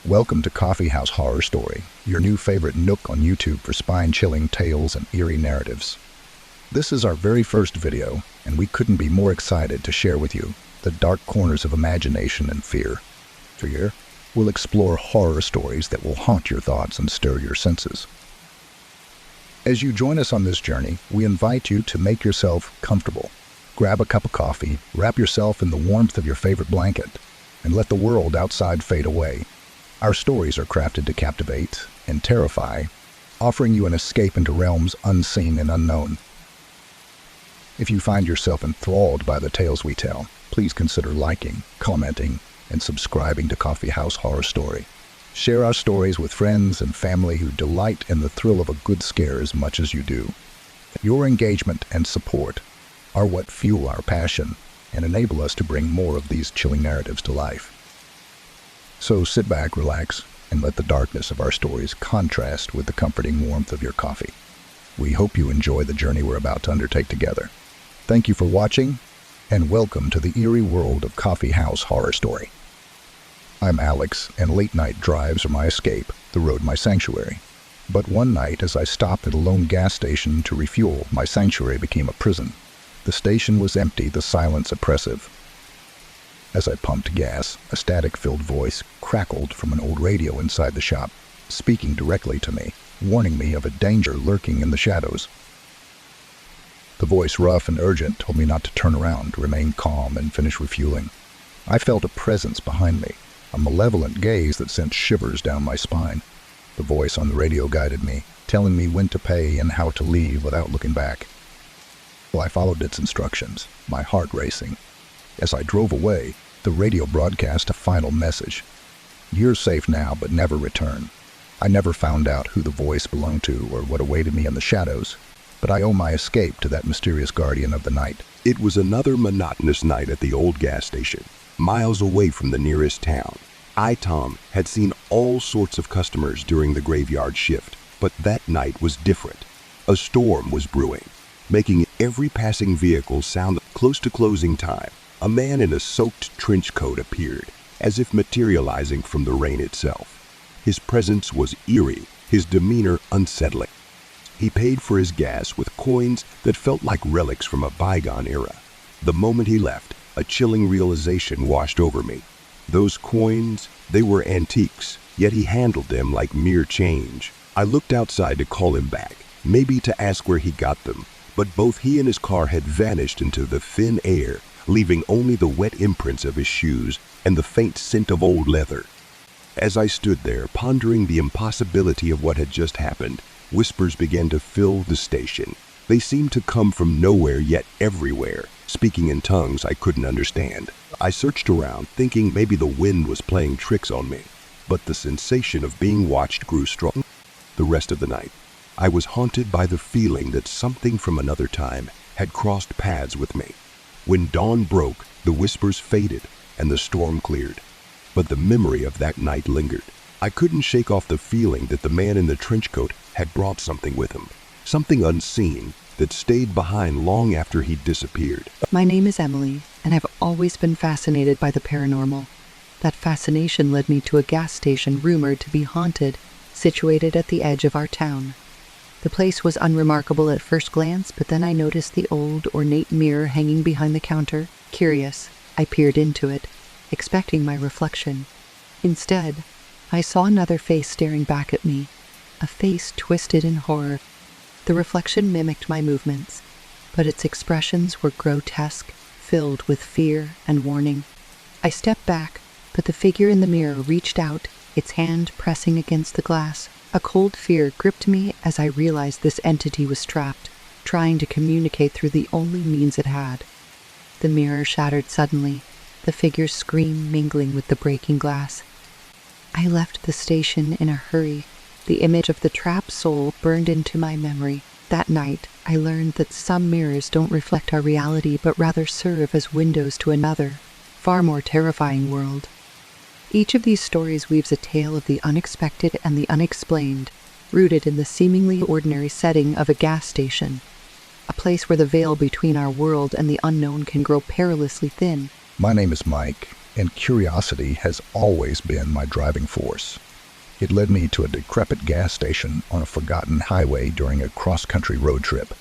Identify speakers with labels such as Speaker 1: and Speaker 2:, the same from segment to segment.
Speaker 1: Welcome to Coffee House Horror Story, your new favorite nook on YouTube for spine-chilling tales and eerie narratives. This is our very first video, and we couldn't be more excited to share with you the dark corners of imagination and fear. Here, we'll explore horror stories that will haunt your thoughts and stir your senses. As you join us on this journey, we invite you to make yourself comfortable. Grab a cup of coffee, wrap yourself in the warmth of your favorite blanket, and let the world outside fade away. Our stories are crafted to captivate and terrify, offering you an escape into realms unseen and unknown. If you find yourself enthralled by the tales we tell, please consider liking, commenting, and subscribing to Coffee House Horror Story. Share our stories with friends and family who delight in the thrill of a good scare as much as you do. Your engagement and support are what fuel our passion and enable us to bring more of these chilling narratives to life. So sit back, relax, and let the darkness of our stories contrast with the comforting warmth of your coffee. We hope you enjoy the journey we're about to undertake together. Thank you for watching, and welcome to the eerie world of Coffee House Horror Story. I'm Alex, and late night drives are my escape, the road my sanctuary. But one night, as I stopped at a lone gas station to refuel, my sanctuary became a prison. The station was empty, the silence oppressive. As I pumped gas, a static-filled voice crackled from an old radio inside the shop, speaking directly to me, warning me of a danger lurking in the shadows. The voice, rough and urgent, told me not to turn around, remain calm, and finish refueling. I felt a presence behind me, a malevolent gaze that sent shivers down my spine. The voice on the radio guided me, telling me when to pay and how to leave without looking back. Well, I followed its instructions, my heart racing. As I drove away, the radio broadcast a final message. You're safe now, but never return. I never found out who the voice belonged to or what awaited me in the shadows, but I owe my escape to that mysterious guardian of the night.
Speaker 2: It was another monotonous night at the old gas station, miles away from the nearest town. Tom had seen all sorts of customers during the graveyard shift, but that night was different. A storm was brewing, making every passing vehicle sound close to closing time. A man in a soaked trench coat appeared, as if materializing from the rain itself. His presence was eerie, his demeanor unsettling. He paid for his gas with coins that felt like relics from a bygone era. The moment he left, a chilling realization washed over me. Those coins, they were antiques, yet he handled them like mere change. I looked outside to call him back, maybe to ask where he got them, but both he and his car had vanished into the thin air, leaving only the wet imprints of his shoes and the faint scent of old leather. As I stood there, pondering the impossibility of what had just happened, whispers began to fill the station. They seemed to come from nowhere yet everywhere, speaking in tongues I couldn't understand. I searched around, thinking maybe the wind was playing tricks on me, but the sensation of being watched grew strong. The rest of the night, I was haunted by the feeling that something from another time had crossed paths with me. When dawn broke, the whispers faded and the storm cleared, but the memory of that night lingered. I couldn't shake off the feeling that the man in the trench coat had brought something with him, something unseen that stayed behind long after he'd disappeared.
Speaker 3: My name is Emily, and I've always been fascinated by the paranormal. That fascination led me to a gas station rumored to be haunted, situated at the edge of our town. The place was unremarkable at first glance, but then I noticed the old, ornate mirror hanging behind the counter. Curious, I peered into it, expecting my reflection. Instead, I saw another face staring back at me, a face twisted in horror. The reflection mimicked my movements, but its expressions were grotesque, filled with fear and warning. I stepped back, but the figure in the mirror reached out, its hand pressing against the glass. A cold fear gripped me as I realized this entity was trapped, trying to communicate through the only means it had. The mirror shattered suddenly, the figure's scream mingling with the breaking glass. I left the station in a hurry. The image of the trapped soul burned into my memory. That night, I learned that some mirrors don't reflect our reality but rather serve as windows to another, far more terrifying world. Each of these stories weaves a tale of the unexpected and the unexplained, rooted in the seemingly ordinary setting of a gas station, a place where the veil between our world and the unknown can grow perilously thin.
Speaker 1: My name is Mike, and curiosity has always been my driving force. It led me to a decrepit gas station on a forgotten highway during a cross-country road trip.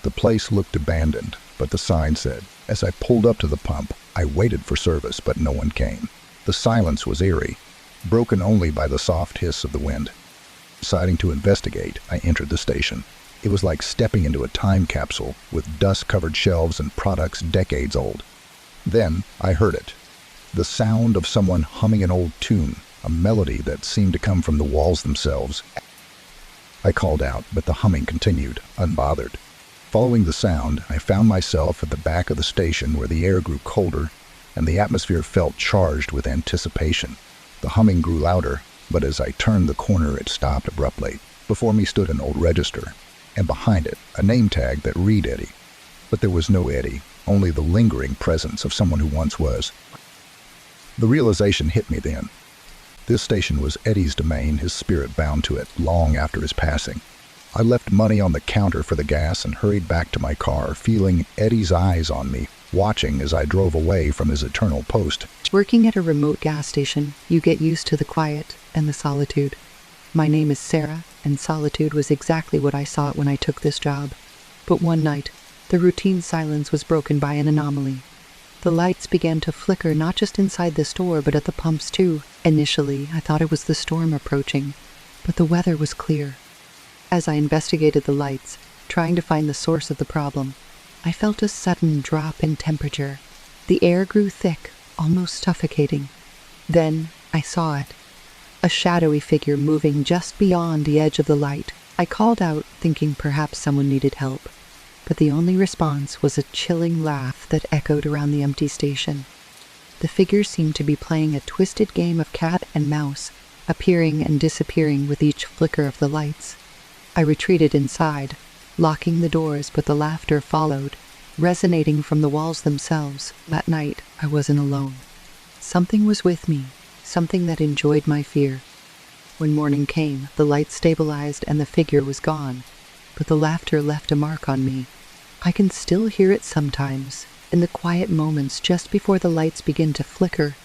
Speaker 1: The place looked abandoned, but the sign said, as I pulled up to the pump, I waited for service, but no one came. The silence was eerie, broken only by the soft hiss of the wind. Deciding to investigate, I entered the station. It was like stepping into a time capsule with dust-covered shelves and products decades old. Then I heard it. The sound of someone humming an old tune, a melody that seemed to come from the walls themselves. I called out, but the humming continued, unbothered. Following the sound, I found myself at the back of the station where the air grew colder and the atmosphere felt charged with anticipation. The humming grew louder, but as I turned the corner it stopped abruptly. Before me stood an old register, and behind it, a name tag that read Eddie. But there was no Eddie, only the lingering presence of someone who once was. The realization hit me then. This station was Eddie's domain, his spirit bound to it long after his passing. I left money on the counter for the gas and hurried back to my car, feeling Eddie's eyes on me, watching as I drove away from his eternal post.
Speaker 3: Working at a remote gas station, you get used to the quiet and the solitude. My name is Sarah, and solitude was exactly what I sought when I took this job. But one night, the routine silence was broken by an anomaly. The lights began to flicker not just inside the store but at the pumps too. Initially, I thought it was the storm approaching, but the weather was clear. As I investigated the lights, trying to find the source of the problem, I felt a sudden drop in temperature. The air grew thick, almost suffocating. Then I saw it. A shadowy figure moving just beyond the edge of the light. I called out, thinking perhaps someone needed help. But the only response was a chilling laugh that echoed around the empty station. The figure seemed to be playing a twisted game of cat and mouse, appearing and disappearing with each flicker of the lights. I retreated inside, locking the doors, but the laughter followed, resonating from the walls themselves. That night, I wasn't alone. Something was with me, something that enjoyed my fear. When morning came, the light stabilized and the figure was gone, but the laughter left a mark on me. I can still hear it sometimes, in the quiet moments just before the lights begin to flicker.